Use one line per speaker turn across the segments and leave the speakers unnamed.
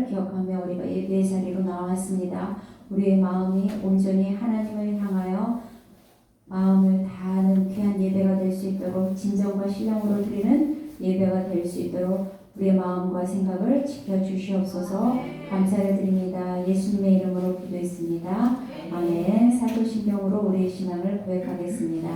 기억하며 우리가 예배의 자리로 나왔습니다. 우리의 마음이 온전히 하나님을 향하여 마음을 다하는 귀한 예배가 될 수 있도록 진정과 신령으로 드리는 예배가 될 수 있도록 우리의 마음과 생각을 지켜주시옵소서. 감사를 드립니다. 예수님의 이름으로 기도했습니다. 아멘. 사도신경으로 우리의 신앙을 고백하겠습니다.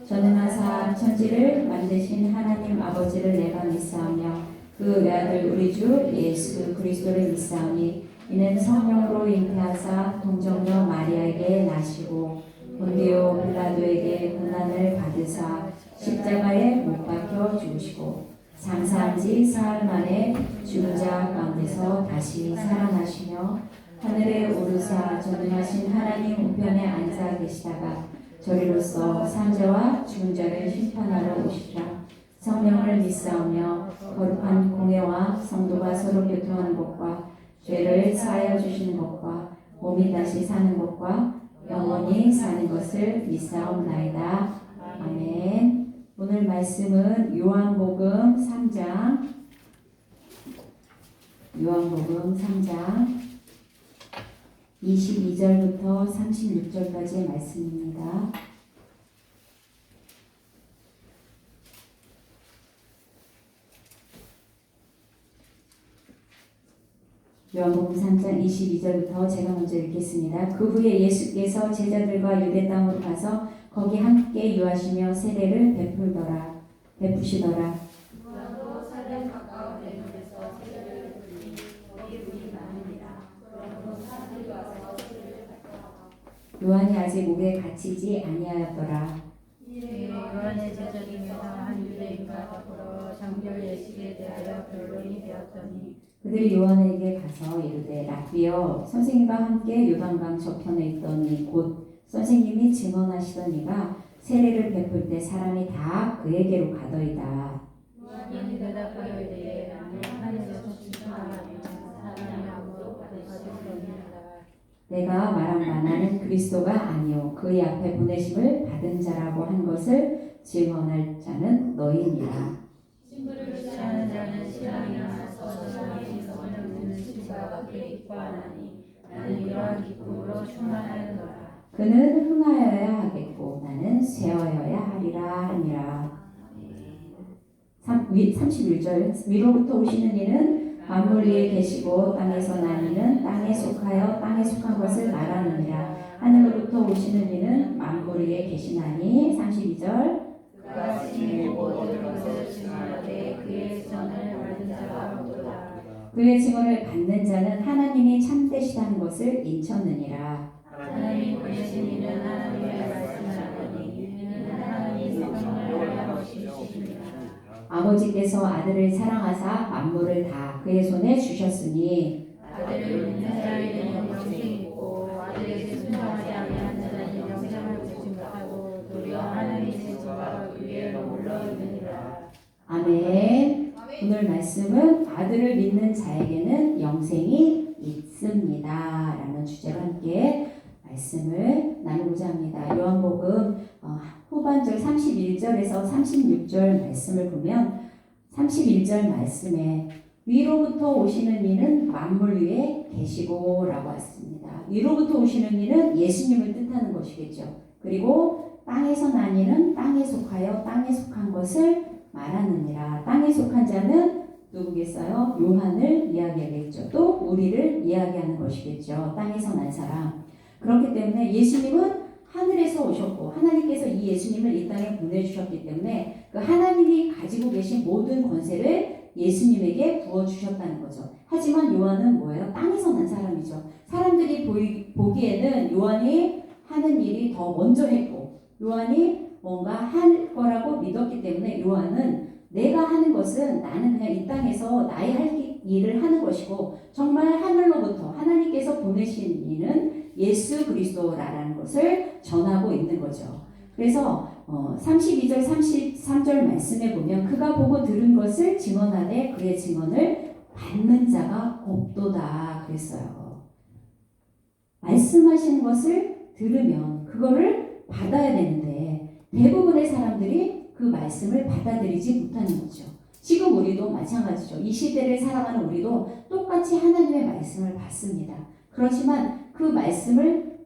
저는 하사 천지를 만드신 하나님 아버지를 내가 믿사오며 그 외아들 우리 주 예수 그리스도를 믿사오니 이는 성령으로 잉태하사 동정녀 마리아에게 나시고 본디오 빌라도에게 고난을 받으사 십자가에 못 박혀 죽으시고 장사한 지 사흘 만에 죽은 자 가운데서 다시 살아나시며 하늘에 오르사 전능하신 하나님 우편에 앉아 계시다가 저리로서 산자와 죽은 자를 심판하러 오시리라. 성령을 믿사오며 거룩한 공회와 성도가 서로 교통하는 것과 죄를 사하여 주시는 것과 몸이 다시 사는 것과 영원히 사는 것을 믿사옵나이다. 아멘. 오늘 말씀은 요한복음 3장 22절부터 36절까지의 말씀입니다. 요한복음 3장 22절부터 제가 먼저 읽겠습니다. 그 후에 예수께서 제자들과 유대 땅으로 가서 거기 함께 유하시며 세례를 베푸시더라.
요한도 살렘 가까운 대문에서 세례를 베푸니 거기 물이 많으니라. 그러므로 사람들이 와서 세례를 받더라.
요한이 아직 목에 갇히지 아니하였더라.
이에 요한의 제자중에서 한 유대인과 더불어 장별 예식에 대하여 변론이 되었더니
그들이 요한에게 가서 이르되 랍비여 선생님과 함께 요단강 저편에 있더니 곧 선생님이 증언하시던 이가 세례를 베풀 때 사람이 다 그에게로 가더이다.
요한이 대답하여 이르되 나는 하늘에서 칭찬하며 사람이 아무도 받을 수 없느니라.
내가 말한 바 나는 그리스도가 아니요 그의 앞에 보내심을 받은 자라고 한 것을 증언할 자는 너희니라.
신부를 취하는 자는 신랑이나 서신랑이 성을 듣는 친구가 밖에 있고 하나니 나는 이러한 기쁨으로 충만하였노라.
그는 흥하여야 하겠고 나는 쇠하여야 하리라 하니라. 31절 위로부터 오시는 이는 만물 위에 계시고 땅에서 난 이는 땅에 속하여 땅에 속한 것을 말하느니라. 하늘로부터 오시는 이는 만물 위에 계시나니 32절
그가 친히 모든 것을 증언하되 그의 증언을 받은 자가 없도다.
그의 증언을 받는 자는 하나님이 참되시다는 것을 인쳤느니라.
하나님이 보내신 이는 하나님의 말씀을 하더니 이는 하나님이 성령을 허락하시니라.
아버지께서 아들을 사랑하사 만물을 다 그의 손에 주셨으니
아들을 믿는 자에게는 영생이 있고 아들에게 순종하지 아니하는 자는 영생을 보지 못하고 도리어 하나님의 진노가 그 위에 머물러 있느니라.
아멘. 오늘 말씀은 아들을 믿는 자에게는 영생이 있습니다 라는 주제로 함께 말씀을 나누고자 합니다. 요한복음 후반절 31절에서 36절 말씀을 보면 31절 말씀에 위로부터 오시는 이는 만물 위에 계시고 라고 했습니다. 위로부터 오시는 이는 예수님을 뜻하는 것이겠죠. 그리고 땅에서 난 이는 땅에 속하여 땅에 속한 것을 말하느니라. 땅에 속한 자는 누구겠어요? 요한을 이야기하겠죠. 또 우리를 이야기하는 것이겠죠. 땅에서 난 사람. 그렇기 때문에 예수님은 하늘에서 오셨고 하나님께서 이 예수님을 이 땅에 보내주셨기 때문에 그 하나님이 가지고 계신 모든 권세를 예수님에게 부어주셨다는 거죠. 하지만 요한은 뭐예요? 땅에서 난 사람이죠. 사람들이 보기에는 요한이 하는 일이 더 먼저 했고 요한이 뭔가 할 거라고 믿었기 때문에 요한은 내가 하는 것은 나는 그냥 이 땅에서 나의 할 일을 하는 것이고 정말 하늘로부터 하나님께서 보내신 이는 예수 그리스도라는 것을 전하고 있는 거죠. 그래서 32절 33절 말씀에 보면 그가 보고 들은 것을 증언하되 그의 증언을 받는 자가 없도다 그랬어요. 말씀하시는 것을 들으면 그거를 받아야 되는데 대부분의 사람들이 그 말씀을 받아들이지 못하는 거죠. 지금 우리도 마찬가지죠. 이 시대를 살아가는 우리도 똑같이 하나님의 말씀을 받습니다. 그렇지만 그 말씀을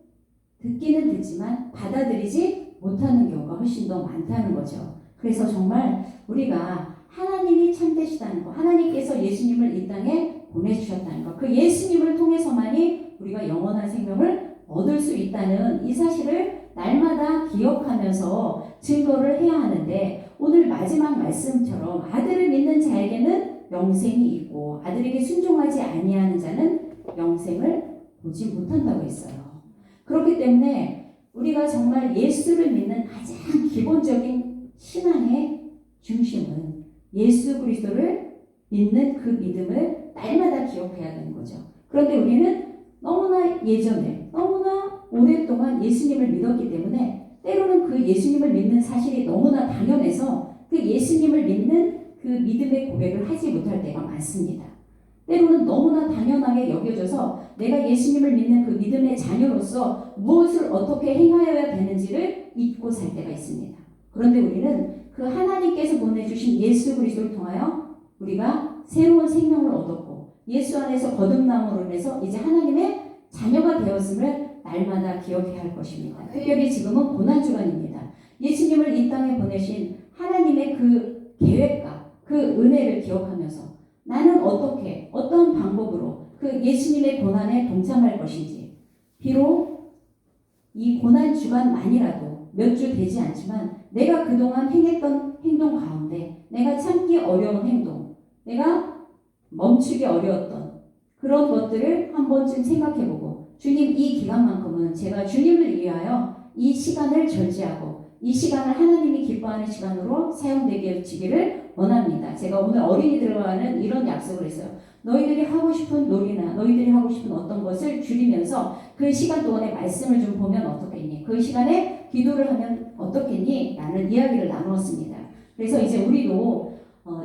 듣기는 듣지만 받아들이지 못하는 경우가 훨씬 더 많다는 거죠. 그래서 정말 우리가 하나님이 참되시다는 것, 하나님께서 예수님을 이 땅에 보내주셨다는 것, 그 예수님을 통해서만이 우리가 영원한 생명을 얻을 수 있다는 이 사실을 날마다 기억하면서 증거를 해야 하는데, 오늘 마지막 말씀처럼 아들을 믿는 자에게는 영생이 있고 아들에게 순종하지 아니하는 자는 영생을 보지 못한다고 했어요. 그렇기 때문에 우리가 정말 예수를 믿는 가장 기본적인 신앙의 중심은 예수 그리스도를 믿는 그 믿음을 날마다 기억해야 되는 거죠. 그런데 우리는 너무나 예전에 너무나 오랫동안 예수님을 믿었기 때문에 때로는 그 예수님을 믿는 사실이 너무나 당연해서 그 예수님을 믿는 그 믿음의 고백을 하지 못할 때가 많습니다. 때로는 너무나 당연하게 여겨져서 내가 예수님을 믿는 그 믿음의 자녀로서 무엇을 어떻게 행하여야 되는지를 잊고 살 때가 있습니다. 그런데 우리는 그 하나님께서 보내주신 예수 그리스도를 통하여 우리가 새로운 생명을 얻었고 예수 안에서 거듭남으로 인해서 이제 하나님의 자녀가 되었음을 날마다 기억해야 할 것입니다. 특별히 지금은 고난주간입니다. 예수님을 이 땅에 보내신 하나님의 그 계획과 그 은혜를 기억하면서 나는 어떻게 어떤 방법으로 그 예수님의 고난에 동참할 것인지, 비록 이 고난주간만이라도 몇 주 되지 않지만 내가 그동안 행했던 행동 가운데 내가 참기 어려운 행동, 내가 멈추기 어려웠던 그런 것들을 한 번쯤 생각해보고, 주님 이 기간만큼은 제가 주님을 위하여 이 시간을 절제하고 이 시간을 하나님이 기뻐하는 시간으로 사용되기를 원합니다. 제가 오늘 어린이들과는 이런 약속을 했어요. 너희들이 하고 싶은 놀이나 너희들이 하고 싶은 어떤 것을 줄이면서 그 시간 동안에 말씀을 좀 보면 어떻겠니? 그 시간에 기도를 하면 어떻겠니? 라는 이야기를 나누었습니다. 그래서 이제 우리도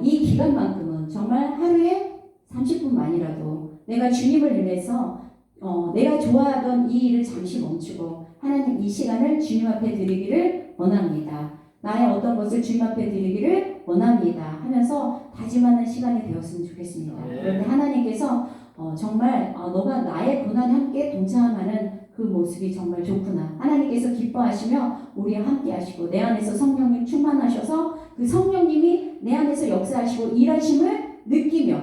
이 기간만큼은 정말 하루에 30분만이라도 내가 주님을 위해서 내가 좋아하던 이 일을 잠시 멈추고 하나님 이 시간을 주님 앞에 드리기를 원합니다. 나의 어떤 것을 주님 앞에 드리기를 원합니다 하면서 다짐하는 시간이 되었으면 좋겠습니다. 그런데 하나님께서 정말 너가 나의 고난에 함께 동참하는 그 모습이 정말 좋구나. 하나님께서 기뻐하시며 우리와 함께 하시고 내 안에서 성령님 충만하셔서 그 성령님이 내 안에서 역사하시고 일하심을 느끼며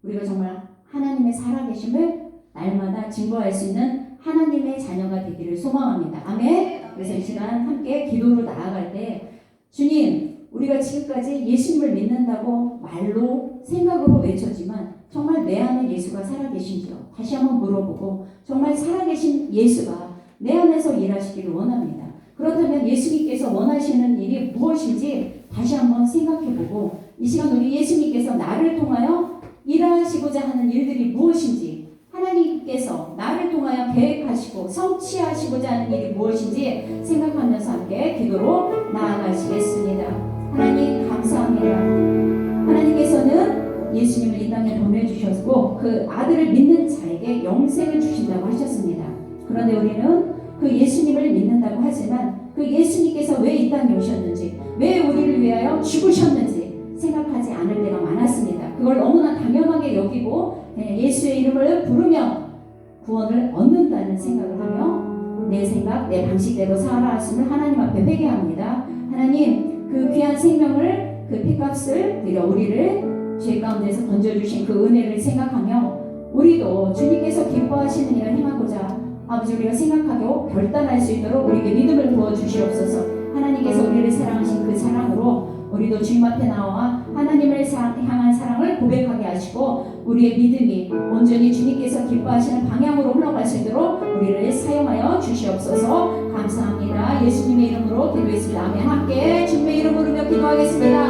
우리가 정말 하나님의 살아계심을 날마다 증거할 수 있는 하나님의 자녀가 되기를 소망합니다. 아멘. 그래서 이 시간 함께 기도로 나아갈 때 주님, 우리가 지금까지 예수님을 믿는다고 말로 생각으로 외쳤지만 정말 내 안에 예수가 살아계신지요? 다시 한번 물어보고 정말 살아계신 예수가 내 안에서 일하시기를 원합니다. 그렇다면 예수님께서 원하시는 일이 무엇인지 다시 한번 생각해보고 이 시간 우리 예수님께서 나를 통하여 일하시고자 하는 일들이 무엇인지, 하나님께서 나를 통하여 계획하시고 성취하시고자 하는 일이 무엇인지 생각하면서 함께 기도로 나아가시겠습니다. 하나님 감사합니다. 하나님께서는 예수님을 이 땅에 보내주셨고 그 아들을 믿는 자에게 영생을 주신다고 하셨습니다. 그런데 우리는 그 예수님을 믿는다고 하지만 그 예수님께서 왜 이 땅에 오셨는지, 왜 우리를 위하여 죽으셨는지 생각하지 않을 때가 많았습니다. 그걸 너무나 당연하게 여기고 예수의 이름을 부르며 구원을 얻는다는 생각을 하며 내 생각, 내 방식대로 살아왔음을 하나님 앞에 회개합니다. 하나님, 그 귀한 생명을, 그 피값을 드려 우리를 죄 가운데서 건져주신 그 은혜를 생각하며 우리도 주님께서 기뻐하시는 일을 행하고자 아버지 우리가 생각하고 결단할 수 있도록 우리에게 믿음을 부어주시옵소서. 하나님께서 우리를 사랑하신 그 사랑으로 우리도 주님 앞에 나와 하나님을 향한 사랑을 고백하게 하시고 우리의 믿음이 온전히 주님께서 기뻐하시는 방향으로 흘러갈 수 있도록 우리를 사용하여 주시옵소서. 감사합니다. 예수님의 이름으로 기도했습니다. 아멘. 함께 주님의 이름 부르며 기도하겠습니다.